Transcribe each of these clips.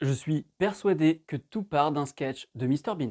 Je suis persuadé que tout part d'un sketch de Mr Bean.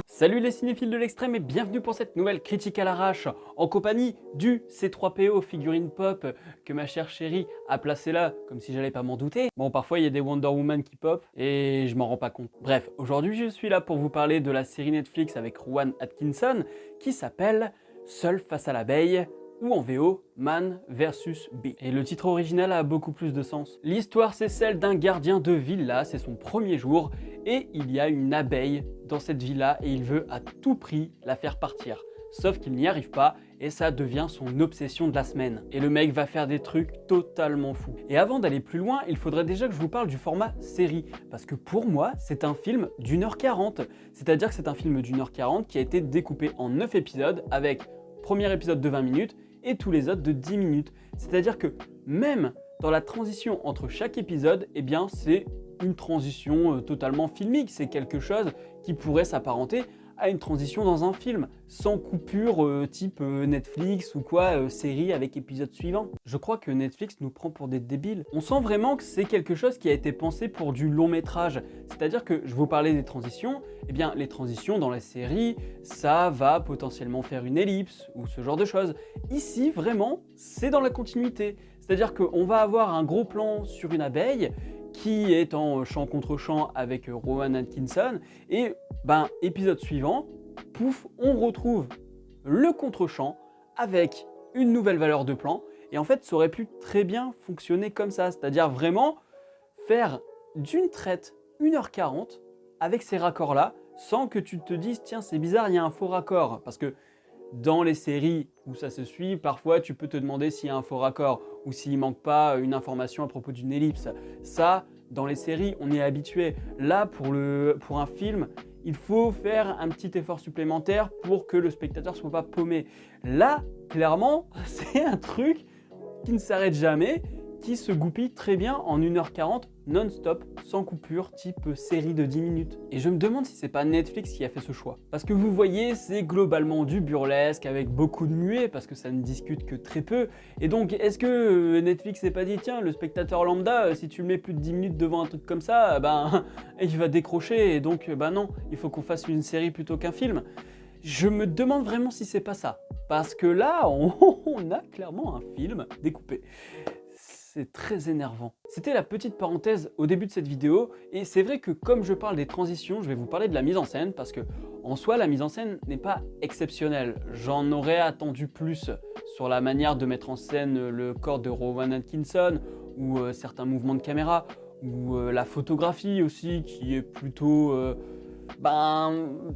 Salut les cinéphiles de l'extrême et bienvenue pour cette nouvelle critique à l'arrache en compagnie du C3PO figurine pop que ma chère chérie a placé là comme si j'allais pas m'en douter. Bon, parfois il y a des Wonder Woman qui pop et je m'en rends pas compte. Bref, aujourd'hui je suis là pour vous parler de la série Netflix avec Rowan Atkinson qui s'appelle Seul face à l'abeille, ou en VO, Man vs Bee. Et le titre original a beaucoup plus de sens. L'histoire, c'est celle d'un gardien de villa, c'est son premier jour, et il y a une abeille dans cette villa et il veut à tout prix la faire partir. Sauf qu'il n'y arrive pas et ça devient son obsession de la semaine. Et le mec va faire des trucs totalement fous. Et avant d'aller plus loin, il faudrait déjà que je vous parle du format série. Parce que pour moi, c'est un film d'1h40. C'est-à-dire que c'est un film d'1h40 qui a été découpé en 9 épisodes avec premier épisode de 20 minutes et tous les autres de 10 minutes. C'est-à-dire que même dans la transition entre chaque épisode, eh bien c'est une transition totalement filmique. C'est quelque chose qui pourrait s'apparenter à une transition dans un film, sans coupure type Netflix ou quoi, série avec épisode suivant. Je crois que Netflix nous prend pour des débiles. On sent vraiment que c'est quelque chose qui a été pensé pour du long métrage. C'est-à-dire que je vous parlais des transitions, eh bien les transitions dans la série, ça va potentiellement faire une ellipse ou ce genre de choses. Ici, vraiment, c'est dans la continuité. C'est-à-dire qu'on va avoir un gros plan sur une abeille qui est en champ contre champ avec Rowan Atkinson et épisode suivant, pouf, on retrouve le contre-champ avec une nouvelle valeur de plan et en fait ça aurait pu très bien fonctionner comme ça, c'est-à-dire vraiment faire d'une traite 1h40 avec ces raccords là sans que tu te dises tiens c'est bizarre il y a un faux raccord, parce que dans les séries où ça se suit, parfois tu peux te demander s'il y a un faux raccord ou s'il manque pas une information à propos d'une ellipse. Ça, dans les séries, on y est habitué. Là, pour un film, il faut faire un petit effort supplémentaire pour que le spectateur ne soit pas paumé. Là, clairement, c'est un truc qui ne s'arrête jamais, qui se goupille très bien en 1h40 non-stop, sans coupure, type série de 10 minutes. Et je me demande si c'est pas Netflix qui a fait ce choix. Parce que vous voyez, c'est globalement du burlesque avec beaucoup de muets, parce que ça ne discute que très peu. Et donc, est-ce que Netflix s'est pas dit, tiens, le spectateur lambda, si tu le mets plus de 10 minutes devant un truc comme ça, il va décrocher, et donc, non, il faut qu'on fasse une série plutôt qu'un film. Je me demande vraiment si c'est pas ça. Parce que là, on a clairement un film découpé. C'est très énervant. C'était la petite parenthèse au début de cette vidéo, et c'est vrai que comme je parle des transitions, je vais vous parler de la mise en scène, parce que en soi, la mise en scène n'est pas exceptionnelle. J'en aurais attendu plus sur la manière de mettre en scène le corps de Rowan Atkinson, ou certains mouvements de caméra, ou la photographie aussi, qui est plutôt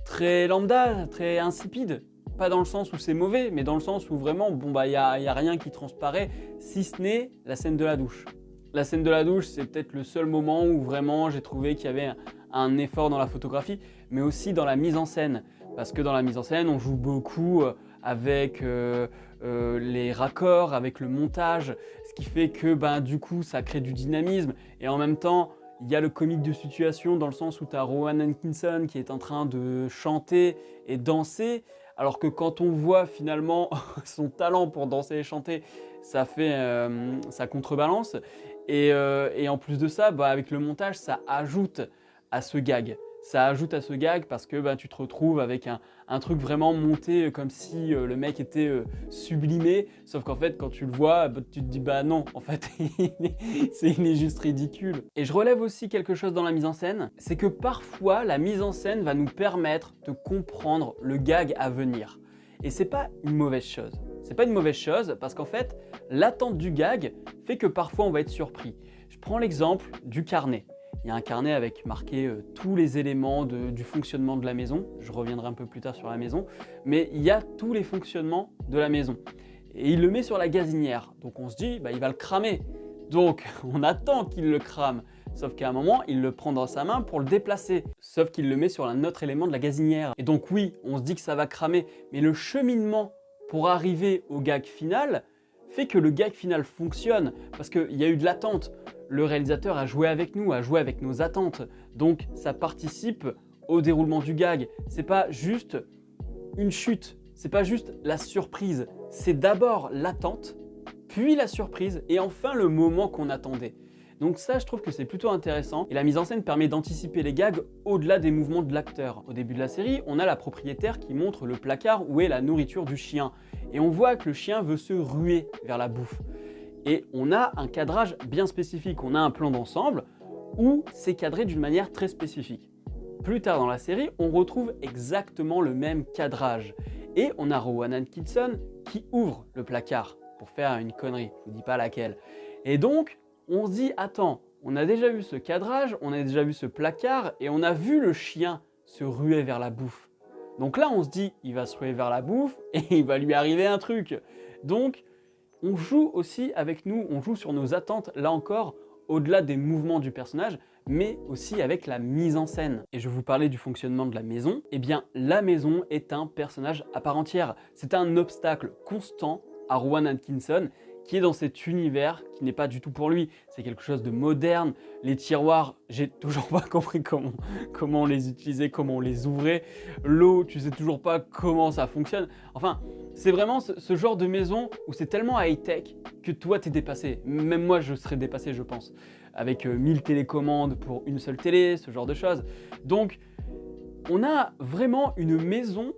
très lambda, très insipide. Pas dans le sens où c'est mauvais, mais dans le sens où vraiment, y a rien qui transparaît, si ce n'est la scène de la douche. La scène de la douche, c'est peut-être le seul moment où vraiment j'ai trouvé qu'il y avait un effort dans la photographie, mais aussi dans la mise en scène. Parce que dans la mise en scène, on joue beaucoup avec les raccords, avec le montage, ce qui fait que du coup, ça crée du dynamisme. Et en même temps, il y a le comique de situation dans le sens où tu as Rowan Atkinson qui est en train de chanter et danser, alors que quand on voit finalement son talent pour danser et chanter, ça contrebalance. Et en plus de ça, avec le montage, ça ajoute à ce gag. Ça ajoute à ce gag parce que tu te retrouves avec un truc vraiment monté comme si le mec était sublimé. Sauf qu'en fait, quand tu le vois, tu te dis non, en fait, il est juste ridicule. Et je relève aussi quelque chose dans la mise en scène, c'est que parfois, la mise en scène va nous permettre de comprendre le gag à venir. Et c'est pas une mauvaise chose. C'est pas une mauvaise chose parce qu'en fait, l'attente du gag fait que parfois on va être surpris. Je prends l'exemple du carnet. Il y a un carnet avec marqué tous les éléments du fonctionnement de la maison. Je reviendrai un peu plus tard sur la maison. Mais il y a tous les fonctionnements de la maison. Et il le met sur la gazinière. Donc on se dit, il va le cramer. Donc on attend qu'il le crame. Sauf qu'à un moment, il le prend dans sa main pour le déplacer. Sauf qu'il le met sur un autre élément de la gazinière. Et donc oui, on se dit que ça va cramer. Mais le cheminement pour arriver au gag final fait que le gag final fonctionne. Parce qu'il y a eu de l'attente. Le réalisateur a joué avec nous, a joué avec nos attentes. Donc ça participe au déroulement du gag. C'est pas juste une chute, c'est pas juste la surprise. C'est d'abord l'attente, puis la surprise, et enfin le moment qu'on attendait. Donc ça, je trouve que c'est plutôt intéressant, et la mise en scène permet d'anticiper les gags au-delà des mouvements de l'acteur. Au début de la série, on a la propriétaire qui montre le placard où est la nourriture du chien, et on voit que le chien veut se ruer vers la bouffe. Et on a un cadrage bien spécifique, on a un plan d'ensemble où c'est cadré d'une manière très spécifique. Plus tard dans la série, on retrouve exactement le même cadrage, et on a Rowan Atkinson qui ouvre le placard pour faire une connerie, je vous dis pas laquelle. Et donc, on se dit, attends, on a déjà vu ce cadrage, on a déjà vu ce placard, et on a vu le chien se ruer vers la bouffe. Donc là, on se dit, il va se ruer vers la bouffe, et il va lui arriver un truc. Donc, on joue aussi avec nous, on joue sur nos attentes, là encore, au-delà des mouvements du personnage, mais aussi avec la mise en scène. Et je vous parlais du fonctionnement de la maison, eh bien la maison est un personnage à part entière. C'est un obstacle constant à Rowan Atkinson, qui est dans cet univers qui n'est pas du tout pour lui. C'est quelque chose de moderne. Les tiroirs, j'ai toujours pas compris comment on les utilisait, comment on les ouvrait. L'eau, tu sais toujours pas comment ça fonctionne. Enfin, c'est vraiment ce genre de maison où c'est tellement high-tech que toi t'es dépassé. Même moi je serais dépassé, je pense. Avec 1000 télécommandes pour une seule télé, ce genre de choses. Donc, on a vraiment une maison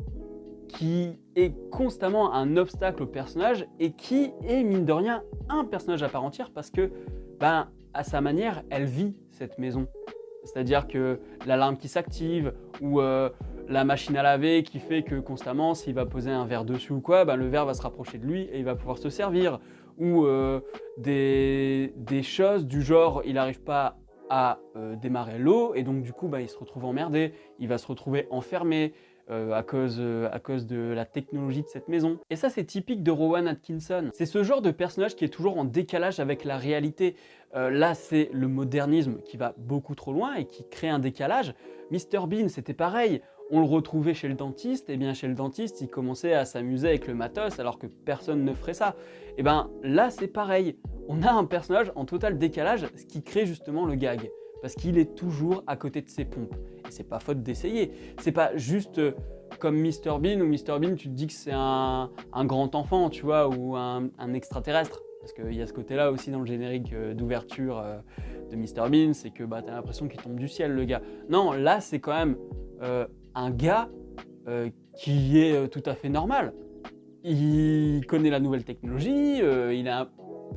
qui est constamment un obstacle au personnage et qui est, mine de rien, un personnage à part entière parce que, à sa manière, elle vit cette maison. C'est-à-dire que l'alarme qui s'active ou la machine à laver qui fait que constamment, s'il va poser un verre dessus ou quoi, le verre va se rapprocher de lui et il va pouvoir se servir. Ou des choses du genre, il n'arrive pas à démarrer l'eau et donc du coup, il se retrouve emmerdé, il va se retrouver enfermé. À cause de la technologie de cette maison. Et ça, c'est typique de Rowan Atkinson. C'est ce genre de personnage qui est toujours en décalage avec la réalité. Là, c'est le modernisme qui va beaucoup trop loin et qui crée un décalage. Mr Bean, c'était pareil. On le retrouvait chez le dentiste, et bien chez le dentiste, il commençait à s'amuser avec le matos alors que personne ne ferait ça. Et là, c'est pareil. On a un personnage en total décalage, ce qui crée justement le gag. Parce qu'il est toujours à côté de ses pompes. Et c'est pas faute d'essayer. C'est pas juste comme Mr Bean, où Mr Bean, tu te dis que c'est un grand enfant, tu vois, ou un extraterrestre. Parce qu'il y a ce côté-là aussi dans le générique d'ouverture de Mr Bean, c'est que t'as l'impression qu'il tombe du ciel, le gars. Non, là, c'est quand même un gars qui est tout à fait normal. Il connaît la nouvelle technologie,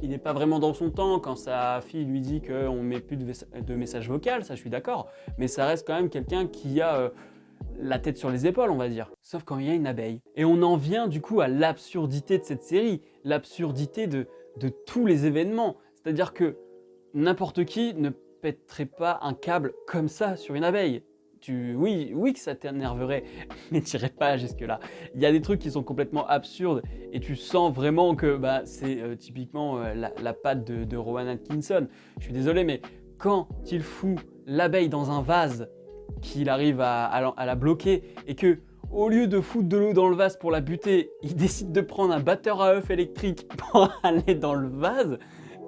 il n'est pas vraiment dans son temps quand sa fille lui dit qu'on ne met plus de messages vocaux, ça je suis d'accord, mais ça reste quand même quelqu'un qui a la tête sur les épaules, on va dire. Sauf quand il y a une abeille. Et on en vient du coup à l'absurdité de cette série, l'absurdité de tous les événements. C'est-à-dire que n'importe qui ne pèterait pas un câble comme ça sur une abeille. Oui que ça t'énerverait, mais t'irais pas jusque-là. Il y a des trucs qui sont complètement absurdes et tu sens vraiment que c'est typiquement la patte de Rowan Atkinson. Je suis désolé, mais quand il fout l'abeille dans un vase, qu'il arrive à la bloquer et que, au lieu de foutre de l'eau dans le vase pour la buter, il décide de prendre un batteur à œufs électrique pour aller dans le vase,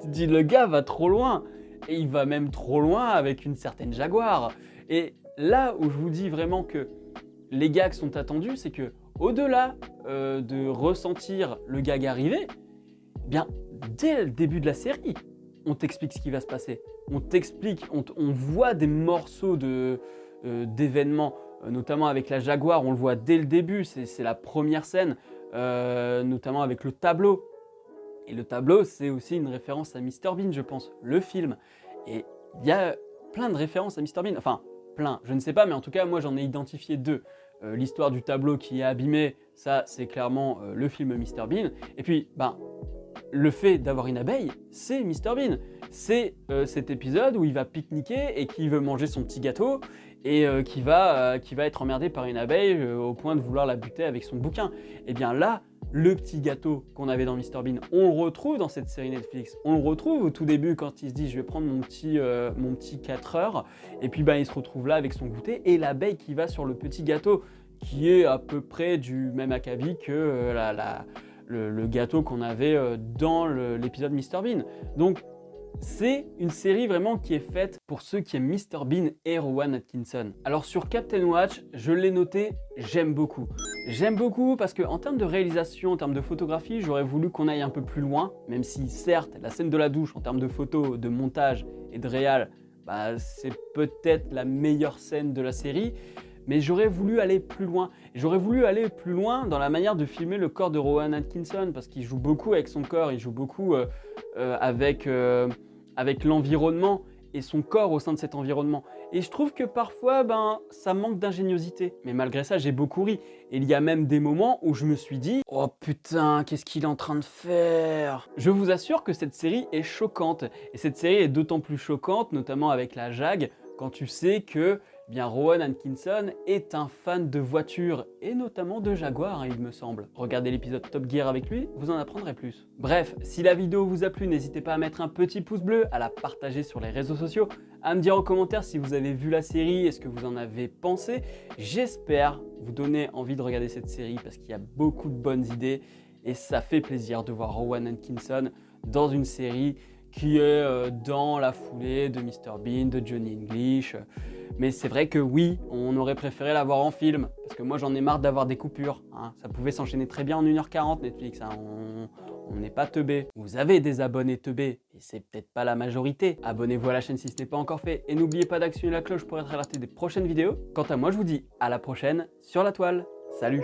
tu te dis le gars va trop loin. Et il va même trop loin avec une certaine Jaguar. Et là où je vous dis vraiment que les gags sont attendus, c'est que au-delà de ressentir le gag arriver, dès le début de la série, on t'explique ce qui va se passer. On t'explique, on voit des morceaux d'événements, notamment avec la Jaguar, on le voit dès le début, c'est la première scène, notamment avec le tableau. Et le tableau, c'est aussi une référence à Mr Bean, je pense, le film. Et il y a plein de références à Mr Bean, enfin, plein, je ne sais pas, mais en tout cas, moi j'en ai identifié deux. L'histoire du tableau qui est abîmé, ça c'est clairement le film Mr Bean. Et puis, le fait d'avoir une abeille, c'est Mr Bean. C'est cet épisode où il va pique-niquer et qui veut manger son petit gâteau et qui va être emmerdé par une abeille au point de vouloir la buter avec son bouquin. Et bien là, le petit gâteau qu'on avait dans Mr Bean, on le retrouve dans cette série Netflix. On le retrouve au tout début quand il se dit je vais prendre mon petit 4 heures et puis il se retrouve là avec son goûter et l'abeille qui va sur le petit gâteau qui est à peu près du même acabit que le gâteau qu'on avait dans l'épisode Mr Bean. Donc C'est une série vraiment qui est faite pour ceux qui aiment Mr Bean et Rowan Atkinson. Alors sur Captain Watch, je l'ai noté, j'aime beaucoup. J'aime beaucoup parce qu'en termes de réalisation, en termes de photographie, j'aurais voulu qu'on aille un peu plus loin, même si certes la scène de la douche en termes de photos, de montage et de réal, c'est peut-être la meilleure scène de la série. Mais j'aurais voulu aller plus loin. J'aurais voulu aller plus loin dans la manière de filmer le corps de Rowan Atkinson parce qu'il joue beaucoup avec son corps, il joue beaucoup avec l'environnement et son corps au sein de cet environnement. Et je trouve que parfois, ça manque d'ingéniosité. Mais malgré ça, j'ai beaucoup ri. Et il y a même des moments où je me suis dit « Oh putain, qu'est-ce qu'il est en train de faire ?» Je vous assure que cette série est choquante. Et cette série est d'autant plus choquante, notamment avec la Jag, quand tu sais que Rowan Atkinson est un fan de voitures, et notamment de Jaguar, il me semble. Regardez l'épisode Top Gear avec lui, vous en apprendrez plus. Bref, si la vidéo vous a plu, n'hésitez pas à mettre un petit pouce bleu, à la partager sur les réseaux sociaux, à me dire en commentaire si vous avez vu la série et ce que vous en avez pensé. J'espère vous donner envie de regarder cette série parce qu'il y a beaucoup de bonnes idées, et ça fait plaisir de voir Rowan Atkinson dans une série qui est dans la foulée de Mr Bean, de Johnny English. Mais c'est vrai que oui, on aurait préféré la voir en film, parce que moi j'en ai marre d'avoir des coupures. Ça pouvait s'enchaîner très bien en 1h40 Netflix, on n'est pas teubé. Vous avez des abonnés teubés, et c'est peut-être pas la majorité. Abonnez-vous à la chaîne si ce n'est pas encore fait, et n'oubliez pas d'actionner la cloche pour être alerté des prochaines vidéos. Quant à moi, je vous dis à la prochaine sur la toile. Salut!